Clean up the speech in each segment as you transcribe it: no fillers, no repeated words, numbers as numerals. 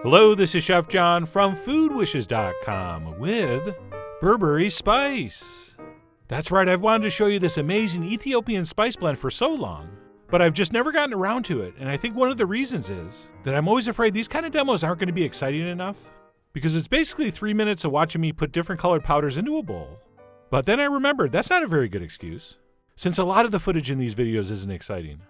Hello, this is Chef John from foodwishes.com with Berbere Spice. That's right, I've wanted to show you this amazing Ethiopian spice blend for so long, but I've just never gotten around to it, and I think one of the reasons is that I'm always afraid these kind of demos aren't going to be exciting enough, because it's basically 3 minutes of watching me put different colored powders into a bowl. But then I remembered that's not a very good excuse, since a lot of the footage in these videos isn't exciting.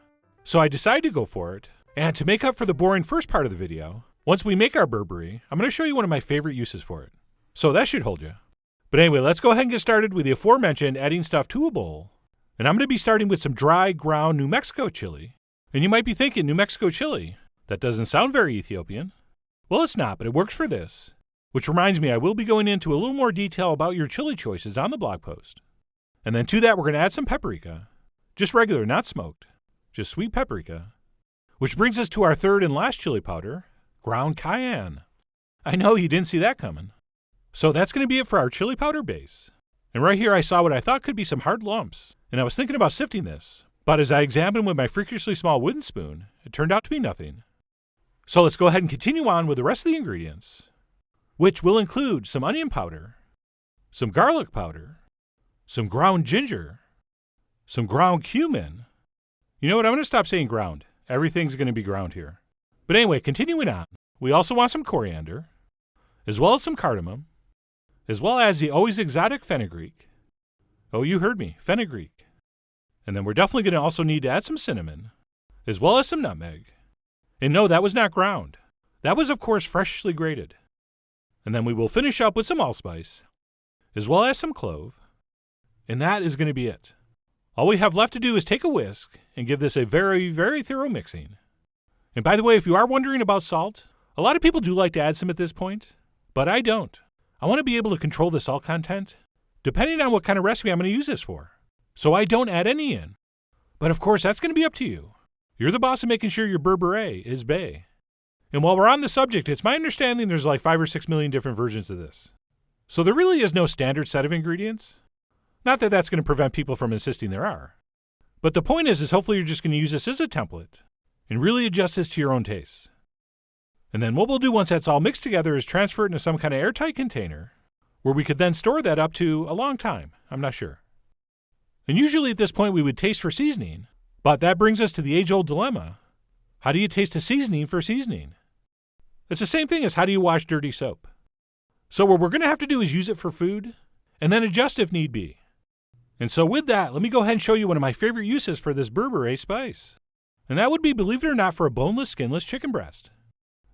So I decided to go for it, and to make up for the boring first part of the video, once we make our Berbere, I'm going to show you one of my favorite uses for it. So that should hold you. But anyway, let's go ahead and get started with the aforementioned adding stuff to a bowl. And I'm going to be starting with some dry, ground New Mexico chili. And you might be thinking, New Mexico chili? That doesn't sound very Ethiopian. Well, it's not, but it works for this. Which reminds me, I will be going into a little more detail about your chili choices on the blog post. And then to that, we're going to add some paprika. Just regular, not smoked. Just sweet paprika. Which brings us to our third and last chili powder, ground cayenne. I know you didn't see that coming. So that's going to be it for our chili powder base. And right here I saw what I thought could be some hard lumps, and I was thinking about sifting this, but as I examined with my freakishly small wooden spoon, it turned out to be nothing. So let's go ahead and continue on with the rest of the ingredients, which will include some onion powder, some garlic powder, some ground ginger, some ground cumin. You know what, I'm going to stop saying ground. Everything's going to be ground here. But anyway, continuing on, we also want some coriander, as well as some cardamom, as well as the always exotic fenugreek. Oh, you heard me, fenugreek. And then we're definitely going to also need to add some cinnamon, as well as some nutmeg. And no, that was not ground. That was, of course, freshly grated. And then we will finish up with some allspice, as well as some clove. And that is going to be it. All we have left to do is take a whisk and give this a very, very thorough mixing. And by the way, if you are wondering about salt, a lot of people do like to add some at this point, but I don't. I want to be able to control the salt content, depending on what kind of recipe I'm going to use this for. So I don't add any in. But of course, that's going to be up to you. You're the boss of making sure your Berbere is bae. And while we're on the subject, it's my understanding there's like 5 or 6 million different versions of this. So there really is no standard set of ingredients. Not that that's going to prevent people from insisting there are. But the point is hopefully you're just going to use this as a template and really adjust this to your own tastes. And then what we'll do once that's all mixed together is transfer it into some kind of airtight container where we could then store that up to a long time. I'm not sure. And usually at this point we would taste for seasoning, but that brings us to the age-old dilemma. How do you taste a seasoning for seasoning? It's the same thing as how do you wash dirty soap. So what we're going to have to do is use it for food and then adjust if need be. And so with that, let me go ahead and show you one of my favorite uses for this Berbere spice. And that would be, believe it or not, for a boneless, skinless chicken breast.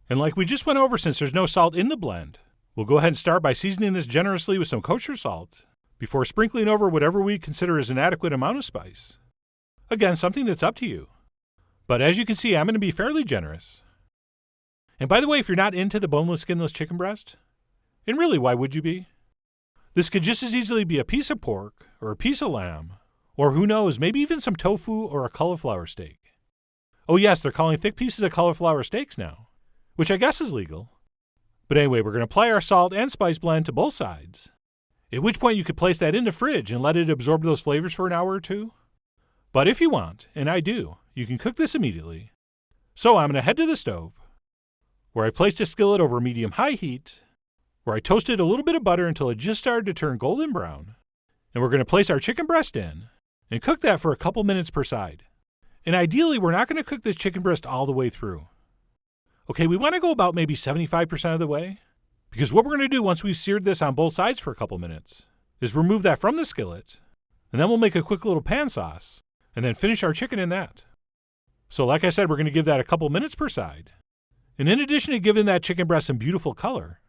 And like we just went over, since there's no salt in the blend, we'll go ahead and start by seasoning this generously with some kosher salt before sprinkling over whatever we consider as an adequate amount of spice. Again, something that's up to you. But as you can see, I'm going to be fairly generous. And by the way, if you're not into the boneless, skinless chicken breast, and really, why would you be? This could just as easily be a piece of pork or a piece of lamb, or who knows, maybe even some tofu or a cauliflower steak. Oh yes, they're calling thick pieces of cauliflower steaks now, which I guess is legal. But anyway, we're going to apply our salt and spice blend to both sides, at which point you could place that in the fridge and let it absorb those flavors for an hour or two. But if you want, and I do, you can cook this immediately. So I'm going to head to the stove, where I placed a skillet over medium-high heat, where I toasted a little bit of butter until it just started to turn golden brown. And we're going to place our chicken breast in and cook that for a couple minutes per side. And ideally, we're not going to cook this chicken breast all the way through. Okay, we want to go about maybe 75% of the way, because what we're going to do once we've seared this on both sides for a couple minutes is remove that from the skillet, and then we'll make a quick little pan sauce, and then finish our chicken in that. So like I said, we're going to give that a couple minutes per side. And in addition to giving that chicken breast some beautiful color,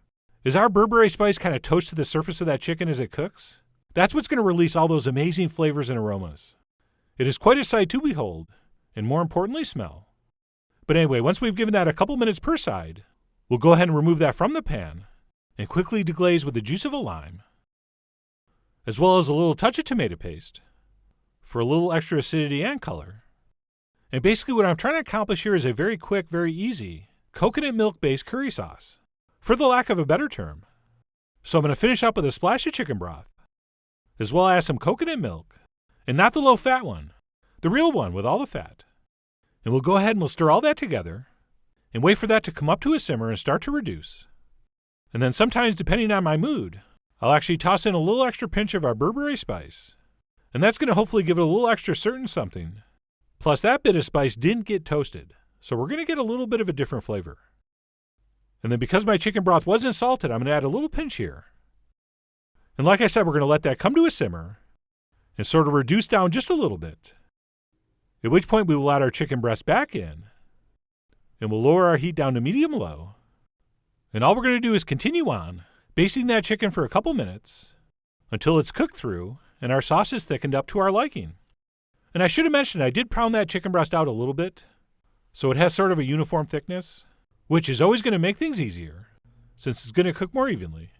as our Berbere spice kind of toasts to the surface of that chicken as it cooks, that's what's going to release all those amazing flavors and aromas. It is quite a sight to behold, and more importantly, smell. But anyway, once we've given that a couple minutes per side, we'll go ahead and remove that from the pan and quickly deglaze with the juice of a lime, as well as a little touch of tomato paste for a little extra acidity and color. And basically what I'm trying to accomplish here is a very quick, very easy coconut milk-based curry sauce, for the lack of a better term. So I'm going to finish up with a splash of chicken broth, as well as some coconut milk, and not the low-fat one, the real one with all the fat. And we'll go ahead and we'll stir all that together, and wait for that to come up to a simmer and start to reduce. And then sometimes, depending on my mood, I'll actually toss in a little extra pinch of our Berbere spice. And that's going to hopefully give it a little extra certain something. Plus, that bit of spice didn't get toasted, so we're going to get a little bit of a different flavor. And then because my chicken broth wasn't salted, I'm going to add a little pinch here. And like I said, we're going to let that come to a simmer and sort of reduce down just a little bit. At which point we will add our chicken breast back in, and we'll lower our heat down to medium-low. And all we're going to do is continue on, basting that chicken for a couple minutes until it's cooked through and our sauce is thickened up to our liking. And I should have mentioned I did pound that chicken breast out a little bit, so it has sort of a uniform thickness, which is always going to make things easier, since it's going to cook more evenly.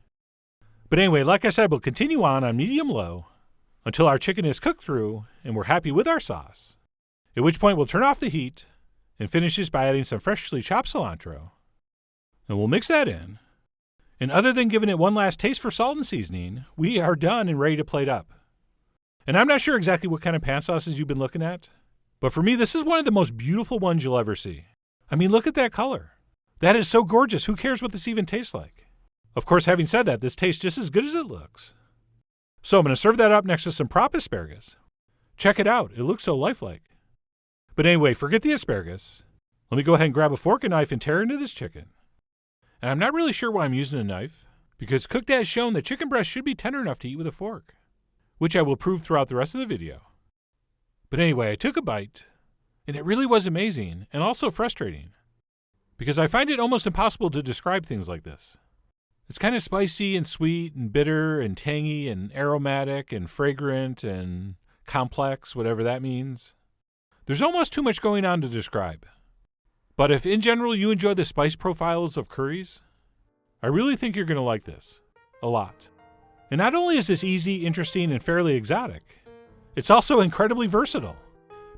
But anyway, like I said, we'll continue on medium-low until our chicken is cooked through and we're happy with our sauce, at which point we'll turn off the heat and finish this by adding some freshly chopped cilantro. And we'll mix that in. And other than giving it one last taste for salt and seasoning, we are done and ready to plate up. And I'm not sure exactly what kind of pan sauces you've been looking at, but for me, this is one of the most beautiful ones you'll ever see. I mean, look at that color. That is so gorgeous. Who cares what this even tastes like? Of course, having said that, this tastes just as good as it looks. So I'm going to serve that up next to some prop asparagus. Check it out. It looks so lifelike. But anyway, forget the asparagus. Let me go ahead and grab a fork and knife and tear into this chicken. And I'm not really sure why I'm using a knife, because cooked as shown, the chicken breast should be tender enough to eat with a fork, which I will prove throughout the rest of the video. But anyway, I took a bite, and it really was amazing and also frustrating, because I find it almost impossible to describe things like this. It's kind of spicy and sweet and bitter and tangy and aromatic and fragrant and complex, whatever that means. There's almost too much going on to describe. But if in general you enjoy the spice profiles of curries, I really think you're going to like this a lot. And not only is this easy, interesting, and fairly exotic, it's also incredibly versatile.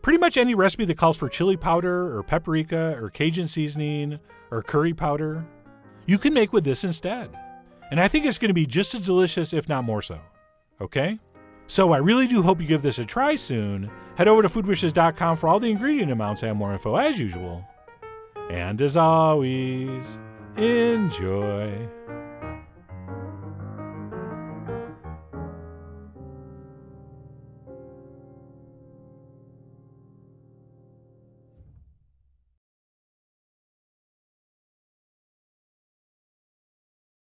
Pretty much any recipe that calls for chili powder or paprika or Cajun seasoning or curry powder, you can make with this instead. And I think it's going to be just as delicious, if not more so. Okay? So I really do hope you give this a try soon. Head over to foodwishes.com for all the ingredient amounts and more info as usual. And as always, enjoy.